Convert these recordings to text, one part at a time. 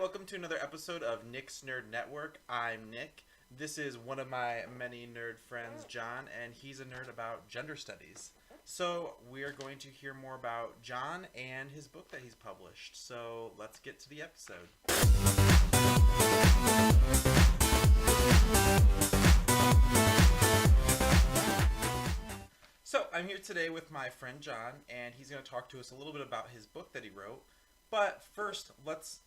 welcome to another episode of Nick's Nerd Network. I'm Nick. This is one of my many nerd friends, John, and he's a nerd about gender studies. So we are going to hear more about John and his book that he's published. So let's get to the episode. So I'm here today with my friend John, and he's going to talk to us a little bit about his book that he wrote. But first, let's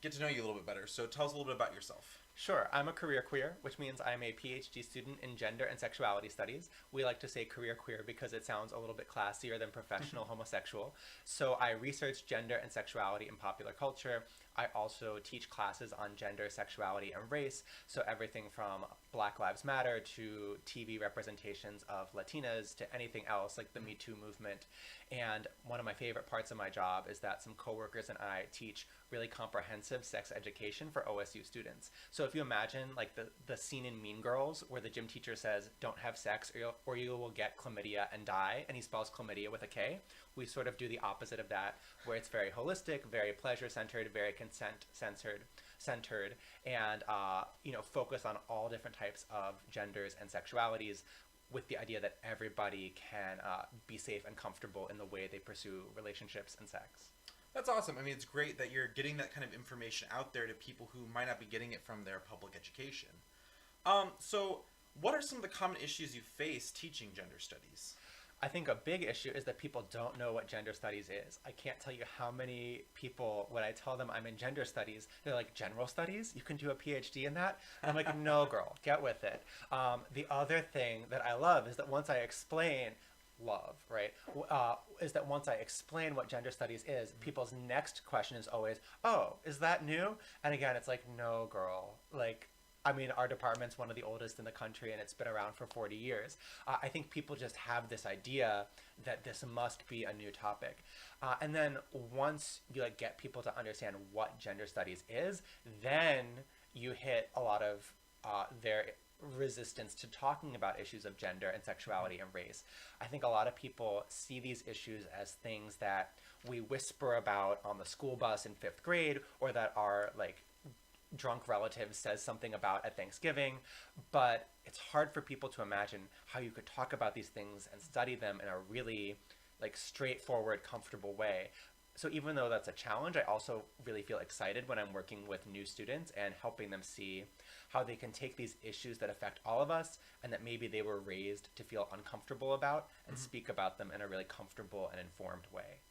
get to know you a little bit better. So tell us a little bit about yourself. Sure. I'm a career queer, which means I'm a PhD student in gender and sexuality studies. We like to say career queer because it sounds a little bit classier than professional homosexual. So I research gender and sexuality in popular culture. I also teach classes on gender, sexuality, and race. So everything from Black Lives Matter to TV representations of Latinas to anything else like the Me Too movement. And one of my favorite parts of my job is that some coworkers and I teach really comprehensive sex education for OSU students. So if you imagine like the scene in Mean Girls where the gym teacher says, don't have sex or you will get chlamydia and die, and he spells chlamydia with a K, we sort of do the opposite of that, where it's very holistic, very pleasure-centered, very consent-centered, and focus on all different types of genders and sexualities, with the idea that everybody can be safe and comfortable in the way they pursue relationships and sex. That's awesome. I mean, it's great that you're getting that kind of information out there to people who might not be getting it from their public education. So what are some of the common issues you face teaching gender studies? I think a big issue is that people don't know what gender studies is. I can't tell you how many people, when I tell them I'm in gender studies, they're like, general studies? You can do a PhD in that? And I'm like, no, girl, get with it. The other thing that I love is that once I explain is that once I explain what gender studies is, people's next question is always, oh, is that new? And again, it's like, no, girl. Our department's one of the oldest in the country, and it's been around for 40 years. I think people just have this idea that this must be a new topic. And then once you get people to understand what gender studies is, then you hit a lot of their resistance to talking about issues of gender and sexuality and race. I think a lot of people see these issues as things that we whisper about on the school bus in 5th grade, or that our drunk relative says something about at Thanksgiving, but it's hard for people to imagine how you could talk about these things and study them in a really straightforward, comfortable way. So even though that's a challenge, I also really feel excited when I'm working with new students and helping them see how they can take these issues that affect all of us and that maybe they were raised to feel uncomfortable about and speak about them in a really comfortable and informed way.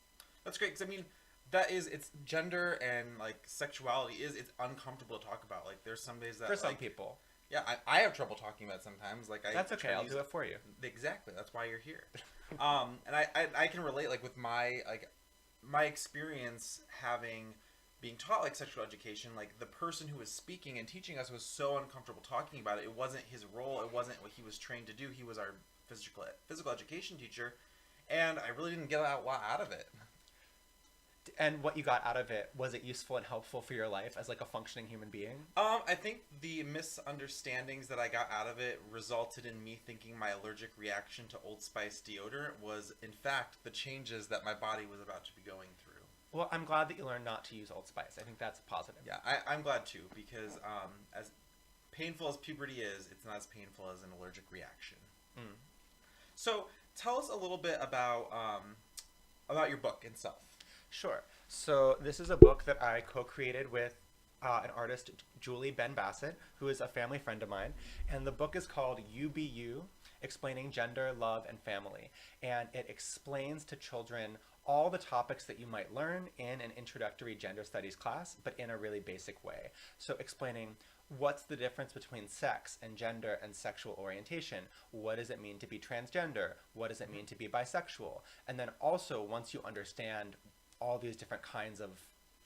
That's great, because it's gender and sexuality it's uncomfortable to talk about. There's some days that for some people. Yeah, I have trouble talking about it sometimes. That's okay. I'll do it for you. Exactly. That's why you're here. And I can relate with my experience being taught sexual education. The person who was speaking and teaching us was so uncomfortable talking about it. It wasn't his role. It wasn't what he was trained to do. He was our physical education teacher, and I really didn't get a lot out of it. And what you got out of it, was it useful and helpful for your life as a functioning human being? I think the misunderstandings that I got out of it resulted in me thinking my allergic reaction to Old Spice deodorant was, in fact, the changes that my body was about to be going through. Well, I'm glad that you learned not to use Old Spice. I think that's positive. Yeah, I'm glad too, because as painful as puberty is, it's not as painful as an allergic reaction. Mm. So tell us a little bit about your book itself. Sure. So this is a book that I co-created with an artist, Julie Ben Bassett, who is a family friend of mine. And the book is called You Be You, Explaining Gender, Love, and Family. And it explains to children all the topics that you might learn in an introductory gender studies class, but in a really basic way. So explaining what's the difference between sex and gender and sexual orientation? What does it mean to be transgender? What does it mean to be bisexual? And then also, once you understand all these different kinds of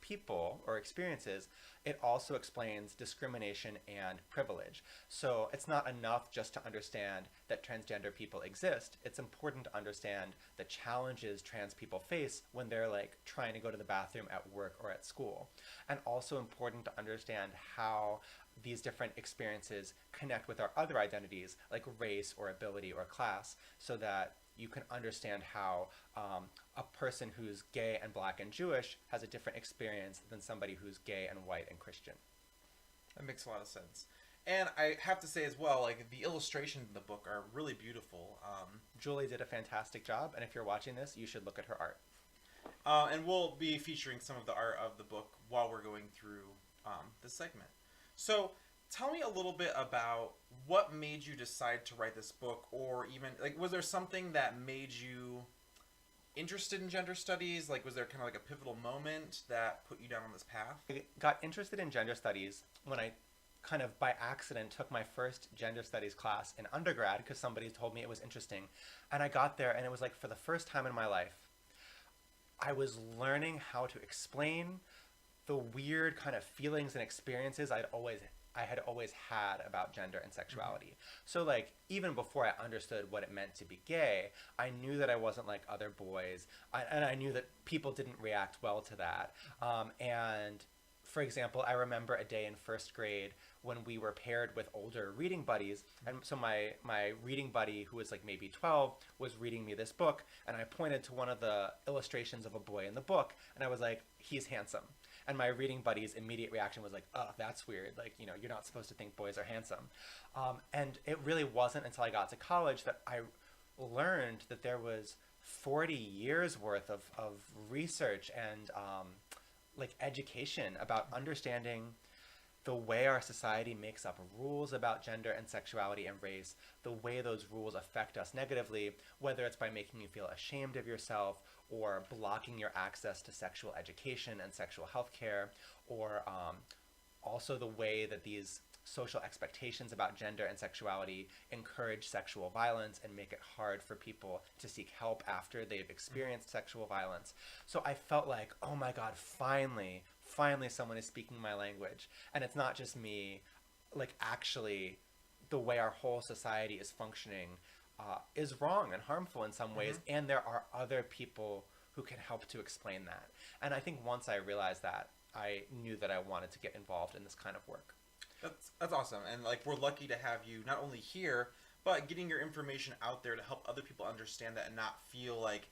people or experiences, it also explains discrimination and privilege. So it's not enough just to understand that transgender people exist. It's important to understand the challenges trans people face when they're trying to go to the bathroom at work or at school. And also important to understand how these different experiences connect with our other identities like race or ability or class, so that you can understand how a person who's gay and Black and Jewish has a different experience than somebody who's gay and white and Christian. That makes a lot of sense. And I have to say as well, like the illustrations in the book are really beautiful. Julie did a fantastic job, and if you're watching this, you should look at her art. And we'll be featuring some of the art of the book while we're going through this segment. So tell me a little bit about what made you decide to write this book, or even, like, was there something that made you interested in gender studies? Like, was there kind of like a pivotal moment that put you down on this path? I got interested in gender studies when I kind of by accident took my first gender studies class in undergrad because somebody told me it was interesting. And I got there, and it was like, for the first time in my life, I was learning how to explain the weird kind of feelings and experiences I had always had about gender and sexuality. Mm-hmm. So, like, even before I understood what it meant to be gay, I knew that I wasn't like other boys, and I knew that people didn't react well to that. And for example, I remember a day in first grade when we were paired with older reading buddies. And so my reading buddy, who was like maybe 12, was reading me this book. And I pointed to one of the illustrations of a boy in the book. And I was like, he's handsome. And my reading buddy's immediate reaction was like, oh, that's weird. Like, you know, you're not supposed to think boys are handsome. And it really wasn't until I got to college that I learned that there was 40 years worth of research and like education about understanding the way our society makes up rules about gender and sexuality and race, the way those rules affect us negatively, whether it's by making you feel ashamed of yourself or blocking your access to sexual education and sexual health care, or also the way that these social expectations about gender and sexuality encourage sexual violence and make it hard for people to seek help after they've experienced sexual violence. So I felt like, oh my God, finally someone is speaking my language. And it's not just me, like, actually the way our whole society is functioning is wrong and harmful in some ways, and there are other people who can help to explain that. And I think once I realized that, I knew that I wanted to get involved in this kind of work. That's awesome. And like, we're lucky to have you not only here, but getting your information out there to help other people understand that and not feel like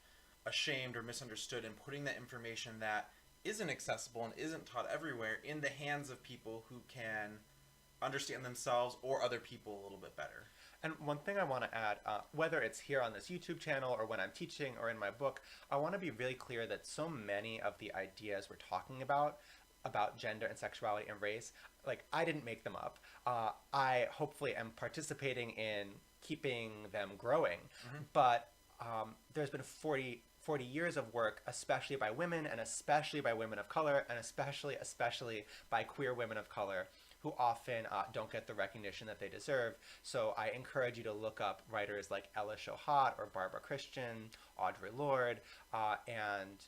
ashamed or misunderstood, and putting that information that isn't accessible and isn't taught everywhere in the hands of people who can understand themselves or other people a little bit better. And one thing I want to add, whether it's here on this YouTube channel or when I'm teaching or in my book, I want to be really clear that so many of the ideas we're talking about gender and sexuality and race, like, I didn't make them up. I hopefully am participating in keeping them growing. But there's been 40 years of work, especially by women, and especially by women of color, and especially by queer women of color, who often don't get the recognition that they deserve. So I encourage you to look up writers like Ella Shohat or Barbara Christian, Audre Lorde, and,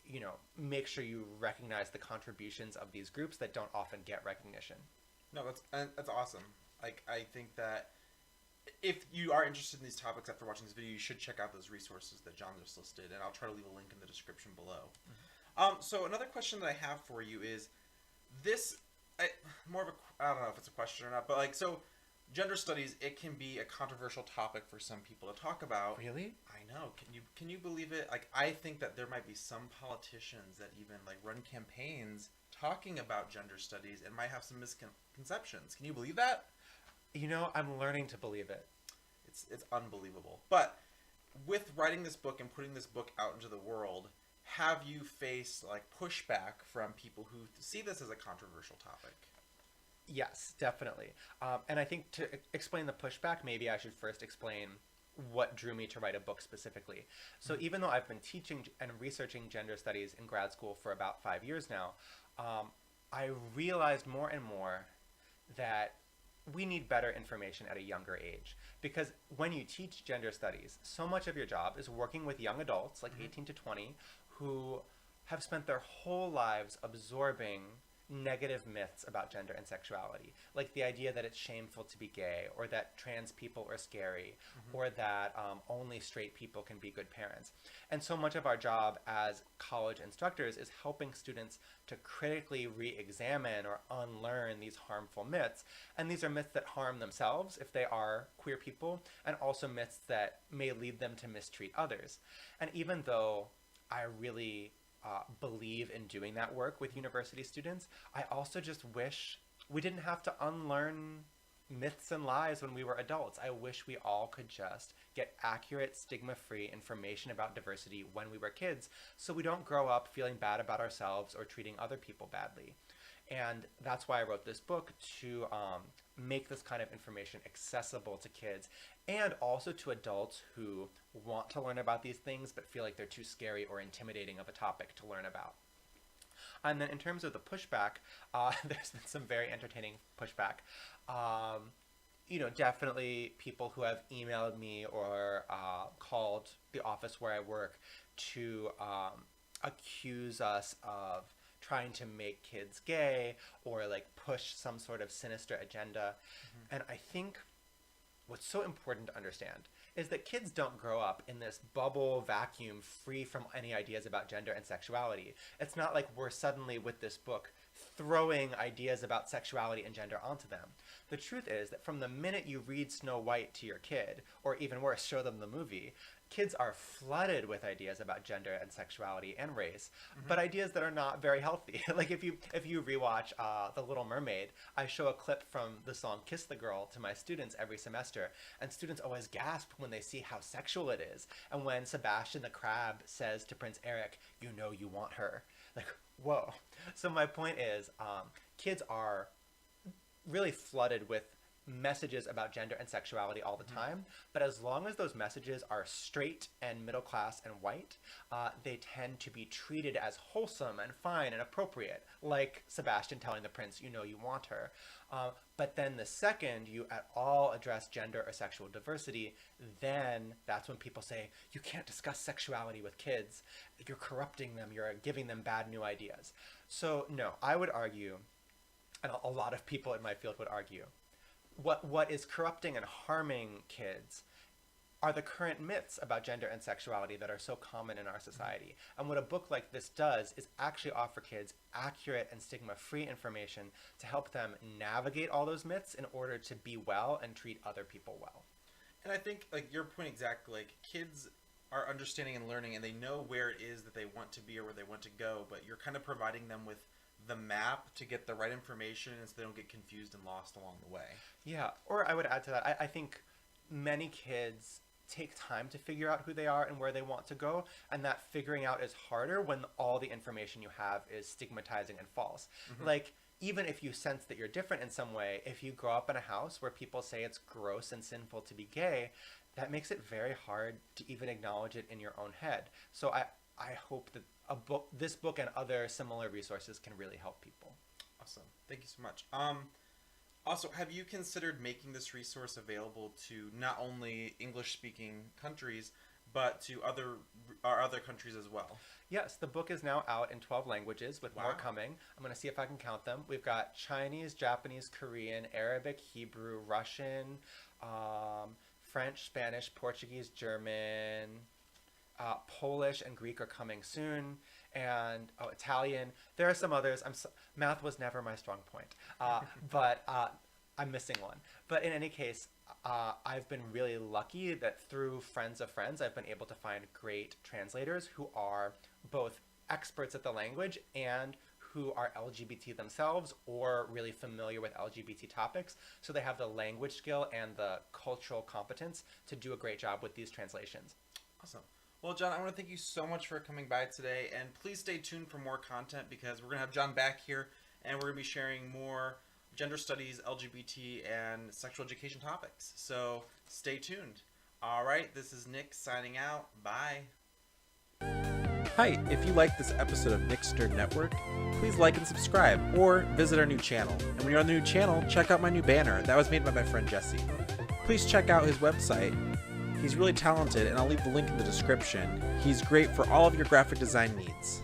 you know, make sure you recognize the contributions of these groups that don't often get recognition. No, that's awesome. Like, I think that if you are interested in these topics after watching this video, you should check out those resources that Jon just listed, and I'll try to leave a link in the description below. So another question that I have for you is this, I don't know if it's a question or not, but like, so gender studies, it can be a controversial topic for some people to talk about. Really? I know. Can you believe it? Like, I think that there might be some politicians that even like run campaigns talking about gender studies and might have some misconceptions. Can you believe that? You know, I'm learning to believe it. It's unbelievable. But with writing this book and putting this book out into the world, have you faced like pushback from people who see this as a controversial topic? Yes, definitely. And I think to explain the pushback, maybe I should first explain what drew me to write a book specifically. So even though I've been teaching and researching gender studies in grad school for about 5 years now, I realized more and more that we need better information at a younger age. Because when you teach gender studies, so much of your job is working with young adults, like 18 to 20, who have spent their whole lives absorbing negative myths about gender and sexuality, like the idea that it's shameful to be gay, or that trans people are scary, or that only straight people can be good parents. And so much of our job as college instructors is helping students to critically re-examine or unlearn these harmful myths. And these are myths that harm themselves if they are queer people, and also myths that may lead them to mistreat others. And even though I really believe in doing that work with university students, I also just wish we didn't have to unlearn myths and lies when we were adults. I wish we all could just get accurate, stigma-free information about diversity when we were kids, so we don't grow up feeling bad about ourselves or treating other people badly. And that's why I wrote this book, to make this kind of information accessible to kids, and also to adults who want to learn about these things but feel like they're too scary or intimidating of a topic to learn about. And then in terms of the pushback, there's been some very entertaining pushback. Definitely people who have emailed me or called the office where I work to accuse us of trying to make kids gay, or like push some sort of sinister agenda. And I think what's so important to understand is that kids don't grow up in this bubble vacuum free from any ideas about gender and sexuality. It's not like we're suddenly, with this book, throwing ideas about sexuality and gender onto them. The truth is that from the minute you read Snow White to your kid, or even worse, show them the movie, kids are flooded with ideas about gender and sexuality and race, but ideas that are not very healthy. Like if you rewatch The Little Mermaid, I show a clip from the song Kiss the Girl to my students every semester, and students always gasp when they see how sexual it is. And when Sebastian the Crab says to Prince Eric, "You know you want her." Like, whoa. So my point is, kids are really flooded with messages about gender and sexuality all the time, but as long as those messages are straight and middle class and white, they tend to be treated as wholesome and fine and appropriate, like Sebastian telling the prince, "You know you want her." But then the second you at all address gender or sexual diversity, then that's when people say, "You can't discuss sexuality with kids. You're corrupting them. You're giving them bad new ideas." So no, I would argue, and a lot of people in my field would argue, what is corrupting and harming kids are the current myths about gender and sexuality that are so common in our society. And what a book like this does is actually offer kids accurate and stigma-free information to help them navigate all those myths in order to be well and treat other people well. And I think, like, your point exactly, like, kids are understanding and learning, and they know where it is that they want to be or where they want to go, but you're kind of providing them with the map to get the right information, and so they don't get confused and lost along the way. Yeah, or I would add to that, I think many kids take time to figure out who they are and where they want to go, and that figuring out is harder when all the information you have is stigmatizing and false. Like, even if you sense that you're different in some way, if you grow up in a house where people say it's gross and sinful to be gay, that makes it very hard to even acknowledge it in your own head. So I hope that this book and other similar resources can really help people. Awesome. Thank you so much. Also, have you considered making this resource available to not only English-speaking countries, but to other countries as well? Yes, the book is now out in 12 languages, with more coming. I'm going to see if I can count them. We've got Chinese, Japanese, Korean, Arabic, Hebrew, Russian, French, Spanish, Portuguese, German, Polish and Greek are coming soon, and Italian. There are some others. Math was never my strong point, but I'm missing one. But in any case, I've been really lucky that through friends of friends, I've been able to find great translators who are both experts at the language and who are LGBT themselves or really familiar with LGBT topics. So they have the language skill and the cultural competence to do a great job with these translations. Awesome. Well, Jon, I want to thank you so much for coming by today, and please stay tuned for more content, because we're going to have Jon back here, and we're going to be sharing more gender studies, LGBT, and sexual education topics. So stay tuned. All right, this is Nick signing out. Bye. Hi, if you like this episode of Nick Stern Network, please like and subscribe, or visit our new channel. And when you're on the new channel, check out my new banner. That was made by my friend Jesse. Please check out his website. He's really talented, and I'll leave the link in the description. He's great for all of your graphic design needs.